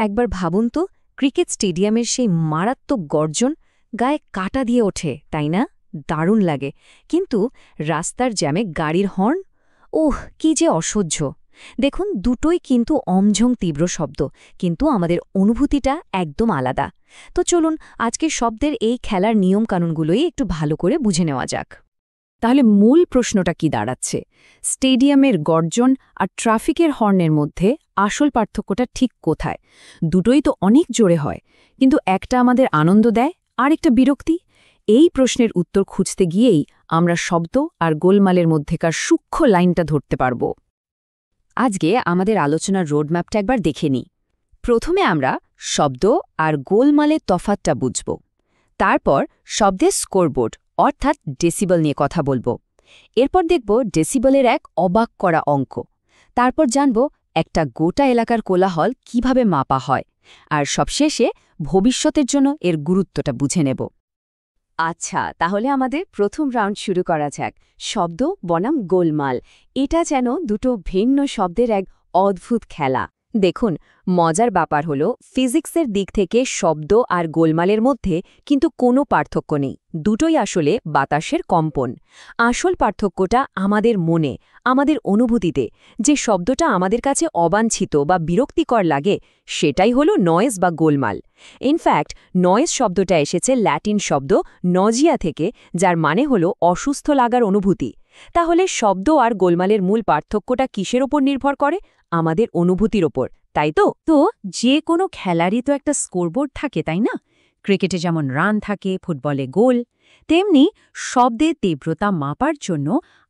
একবার ভাবুন তো, ক্রিকেট স্টেডিয়ামের সেই মারাত্মক গর্জন গায়ে কাটা দিয়ে ওঠে, তাই না? দারুণ লাগে। কিন্তু রাস্তার জ্যামে গাড়ির হর্ন, ওহ কি যে অসহ্য। দেখুন, দুটোই কিন্তু অমঝং তীব্র শব্দ, কিন্তু আমাদের অনুভূতিটা একদম আলাদা। তো চলুন আজকে শব্দের এই খেলার নিয়মকানুনগুলোই একটু ভালো করে বুঝে নেওয়া যাক। তাহলে মূল প্রশ্নটা কি দাঁড়াচ্ছে? স্টেডিয়ামের গর্জন আর ট্রাফিকের হর্নের মধ্যে আসল পার্থক্যটা ঠিক কোথায়? দুটোই তো অনেক জোরে হয়, কিন্তু একটা আমাদের আনন্দ দেয় আর একটা বিরক্তি। এই প্রশ্নের উত্তর খুঁজতে গিয়েই আমরা শব্দ আর গোলমালের মধ্যেকার সূক্ষ্ম লাইনটা ধরতে পারব। আজকে আমাদের আলোচনার রোডম্যাপটা একবার দেখে নিই। প্রথমে আমরা শব্দ আর গোলমালের তফাৎটা বুঝব। তারপর শব্দের স্কোরবোর্ড অর্থাৎ ডেসিবেল নিয়ে কথা বলবো। এরপর দেখব ডেসিবেলের এক অবাক করা অঙ্ক। তারপর জানব একটা গোটা এলাকার কোলাহল কিভাবে মাপা হয়। আর সবশেষে ভবিষ্যতের জন্য এর গুরুত্বটা বুঝে নেব। আচ্ছা, তাহলে আমাদের প্রথম রাউন্ড শুরু করা যাক। শব্দ বনাম গোলমাল, এটা যেন দুটো ভিন্ন শব্দের এক অদ্ভুত খেলা। দেখুন, মজার ব্যাপার হলো ফিজিক্সের দিক থেকে শব্দ আর গোলমালের মধ্যে কিন্তু কোনো পার্থক্য নেই। দুটোই আসলে বাতাসের কম্পন। আসল পার্থক্যটা আমাদের মনে, আমাদের অনুভূতিতে। যে শব্দটা আমাদের কাছে অবাঞ্ছিত বা বিরক্তিকর লাগে, সেটাই হলো নয়েজ বা গোলমাল। ইনফ্যাক্ট নয়েজ শব্দটা এসেছে ল্যাটিন শব্দ নজিয়া থেকে, যার মানে হলো অসুস্থ লাগার অনুভূতি। তাহলে শব্দ আর গোলমালের মূল পার্থক্যটা কিসের ওপর নির্ভর করে? আমাদের অনুভূতির ওপর, তাই তো? যে কোনো খেলারই তো একটা স্কোরবোর্ড থাকে, তাই না? ক্রিকেটে যেমন রান থাকে, ফুটবলে গোল, তেমনি শব্দের তীব্রতা মাপার জন্য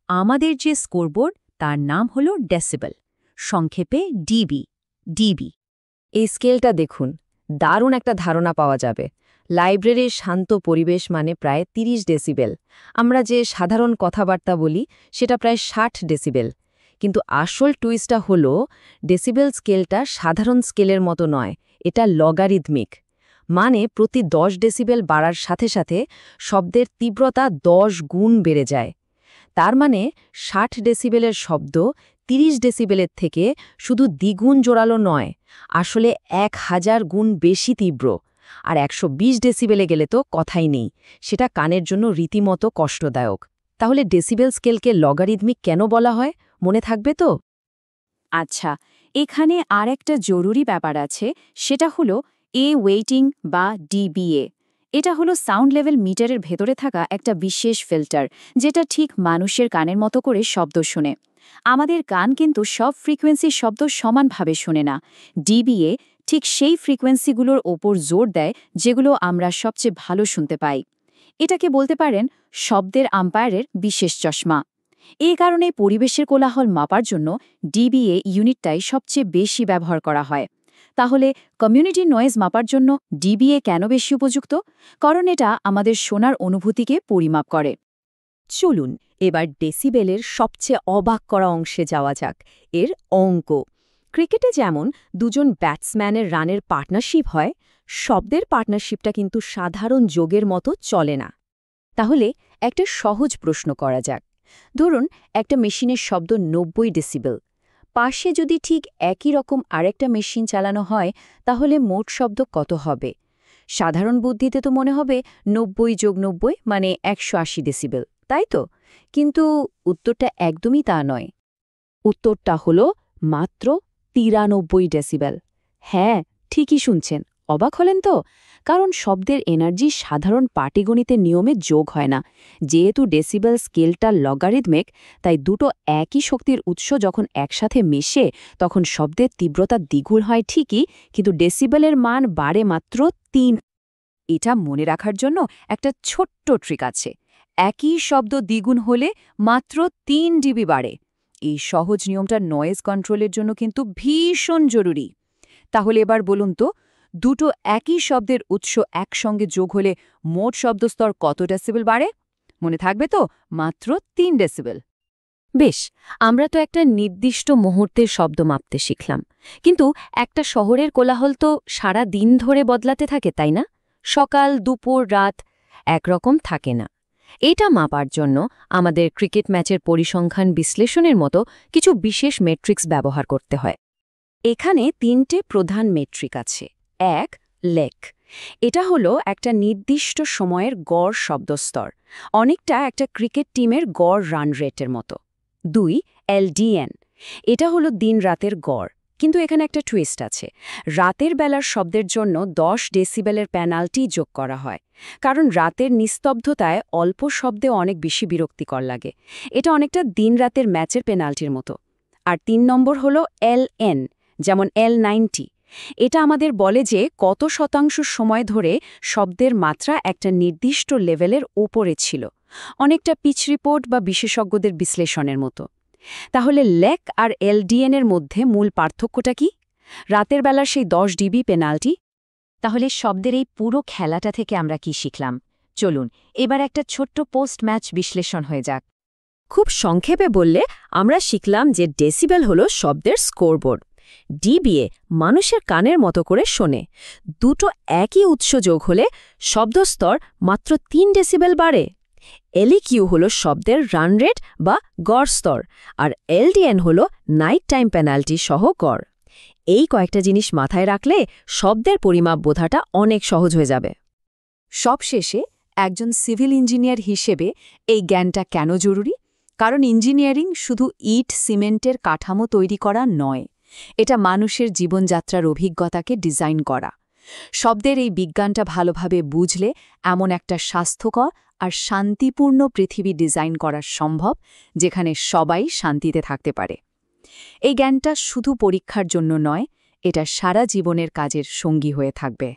আমাদের যে স্কোরবোর্ড, তার নাম হল ডেসিবেল, সংক্ষেপে ডিবি। এই স্কেলটা দেখুন, দারুণ একটা ধারণা পাওয়া যাবে। লাইব্রেরির শান্ত পরিবেশ মানে প্রায় ৩০ ডেসিবেল। আমরা যে সাধারণ কথাবার্তা বলি সেটা প্রায় ৬০ ডেসিবেল। কিন্তু আসল টুইস্টটা হলো ডেসিবেল স্কেলটা সাধারণ স্কেলের মতো নয়, এটা লগারিদমিক। মানে প্রতি ১০ ডেসিবেল বাড়ার সাথে সাথে শব্দের তীব্রতা ১০ গুণ বেড়ে যায়। তার মানে ৬০ ডেসিবেলের শব্দ ৩০ ডেসিবেলের থেকে শুধু দ্বিগুণ জোরালো নয়, আসলে ১০০০ গুণ বেশি তীব্র। আর ১২০ ডেসিবেলে গেলে তো কথাই নেই, সেটা কানের জন্য রীতিমতো কষ্টদায়ক। তাহলে ডেসিবেল স্কেলকে লগারিদমিক কেন বলা হয়, মনে থাকবে তো? আচ্ছা, এখানে আর একটা জরুরি ব্যাপার আছে, সেটা হলো ওয়েটিং বা ডিবিএ। এটা হলো সাউন্ড লেভেল মিটারের ভেতরে থাকা একটা বিশেষ ফিল্টার, যেটা ঠিক মানুষের কানের মতো করে শব্দ শোনে। আমাদের কান কিন্তু সব ফ্রিকোয়েন্সির শব্দ সমানভাবে শোনে না। ডিবিএ ঠিক সেই ফ্রিকোয়েন্সিগুলোর ওপর জোর দেয় যেগুলো আমরা সবচেয়ে ভালো শুনতে পাই। এটাকে বলতে পারেন শব্দের আম্পায়ারের বিশেষ চশমা। এই কারণে পরিবেশের কোলাহল মাপার জন্য ডিবিএ ইউনিটটাই সবচেয়ে বেশি ব্যবহার করা হয়। তাহলে কমিউনিটি নয়েজ মাপার জন্য ডিবিএ কেন বেশি উপযুক্ত? কারণ এটা আমাদের শোনার অনুভূতিকে পরিমাপ করে। চলুন এবার ডেসিবেলের সবচেয়ে অবাক করা অংশে যাওয়া যাক, এর অঙ্ক। ক্রিকেটে যেমন দুজন ব্যাটসম্যানের রানের পার্টনারশিপ হয়, শব্দের পার্টনারশিপটা কিন্তু সাধারণ যোগের মতো চলে না। তাহলে একটা সহজ প্রশ্ন করা যাক। ধরুন একটা মেশিনের শব্দ ৯০ ডেসিবেল। পাশে যদি ঠিক একই রকম আরেকটা মেশিন চালানো হয়, তাহলে মোট শব্দ কত হবে? সাধারণ বুদ্ধিতে তো মনে হবে ৯০ যোগ ৯০ মানে ১৮০ ডেসিবেল, তাই তো? কিন্তু উত্তরটা একদমই তা নয়। উত্তরটা হলো মাত্র ৯৩ ডেসিবেল। হ্যাঁ, ঠিকই শুনছেন। অবাক হলেন তো? কারণ শব্দের এনার্জি সাধারণ পাটিগণিতের নিয়মে যোগ হয় না। যেহেতু ডেসিবেল স্কেলটা লগারিদমিক, তাই দুটো একই শক্তির উৎস যখন একসাথে মেশে, তখন শব্দের তীব্রতা দ্বিগুণ হয় ঠিকই, কিন্তু ডেসিবেলের মান বাড়ে মাত্র ৩। এটা মনে রাখার জন্য একটা ছোট্ট ট্রিক আছে। একই শব্দ দ্বিগুণ হলে মাত্র ৩ ডিবি বাড়ে। এই সহজ নিয়মটা নয়েজ কন্ট্রোলের জন্য কিন্তু ভীষণ জরুরি। তাহলে এবার বলুন তো, দুটো একই শব্দের উৎস একসঙ্গে যোগ হলে মোট শব্দস্তর কত ডেসিবেল বাড়ে? মনে থাকবে তো? মাত্র ৩ ডেসিবেল। বেশ, আমরা তো একটা নির্দিষ্ট মুহূর্তের শব্দ মাপতে শিখলাম, কিন্তু একটা শহরের কোলাহল তো সারা দিন ধরে বদলাতে থাকে, তাই না? সকাল, দুপুর, রাত একরকম থাকে না। এটা মাপার জন্য আমাদের ক্রিকেট ম্যাচের পরিসংখ্যান বিশ্লেষণের মতো কিছু বিশেষ মেট্রিক্স ব্যবহার করতে হয়। এখানে 3টে প্রধান মেট্রিক আছে। 1 লেক, এটা হলো একটা নির্দিষ্ট সময়ের গড় শব্দস্তর, অনেকটা একটা ক্রিকেট টিমের গড় রান রেটের মতো। 2 এলডিএন, এটা হলো দিন রাতের গড়, কিন্তু এখানে একটা টুইস্ট আছে। রাতের বেলার শব্দের জন্য 10 ডেসিবেলের পেনাল্টি যোগ করা হয়, কারণ রাতের নিস্তব্ধতায় অল্প শব্দে অনেক বেশি বিরক্তিকর লাগে। এটা অনেকটা দিন রাতের ম্যাচের পেনাল্টির মতো। আর 3 নম্বর হলো এলএন, যেমন L90, এটা আমাদের বলে যে কত শতাংশ সময় ধরে শব্দের মাত্রা একটা নির্দিষ্ট লেভেলের ওপরে ছিল, অনেকটা পিচ রিপোর্ট বা বিশেষজ্ঞদের বিশ্লেষণের মতো। তাহলে লেক আর এলডিএন এর মধ্যে মূল পার্থক্যটা কি? রাতের বেলার সেই 10 ডিবি পেনাল্টি। তাহলে শব্দের এই পুরো খেলাটা থেকে আমরা কি শিখলাম? চলুন এবার একটা ছোট্ট পোস্ট ম্যাচ বিশ্লেষণ হয়ে যাক। খুব সংক্ষেপে বললে আমরা শিখলাম যে ডেসিবেল হলো শব্দের স্কোরবোর্ড, ডিবিএ মানুষের কানের মতো করে শোনে। দুটো একই উৎস যোগ হলে শব্দস্তর মাত্র 3 ডেসিবেল বাড়ে। এলইকিউ হলো শব্দের রান রেট বা গড় স্তর, আর এলডিএন হলো নাইট টাইম পেনাল্টি সহ গড়। এই কয়েকটা জিনিস মাথায় রাখলে শব্দের পরিমাপ বোঝাটা অনেক সহজ হয়ে যাবে। সবশেষে একজন সিভিল ইঞ্জিনিয়ার হিসেবে এই জ্ঞানটা কেন জরুরি? কারণ ইঞ্জিনিয়ারিং শুধু ইট সিমেন্টের কাঠামো তৈরি করা নয়, এটা মানুষের জীবনযাত্রার অভিজ্ঞতাকে ডিজাইন করা। শব্দের এই বিজ্ঞানটা ভালোভাবে বুঝলে এমন একটা স্বাস্থ্যকর আর শান্তিপূর্ণ পৃথিবী ডিজাইন করা সম্ভব, যেখানে সবাই শান্তিতে থাকতে পারে। এই জ্ঞানটা শুধু পরীক্ষার জন্য নয়, এটা সারা জীবনের কাজের সঙ্গী হয়ে থাকবে।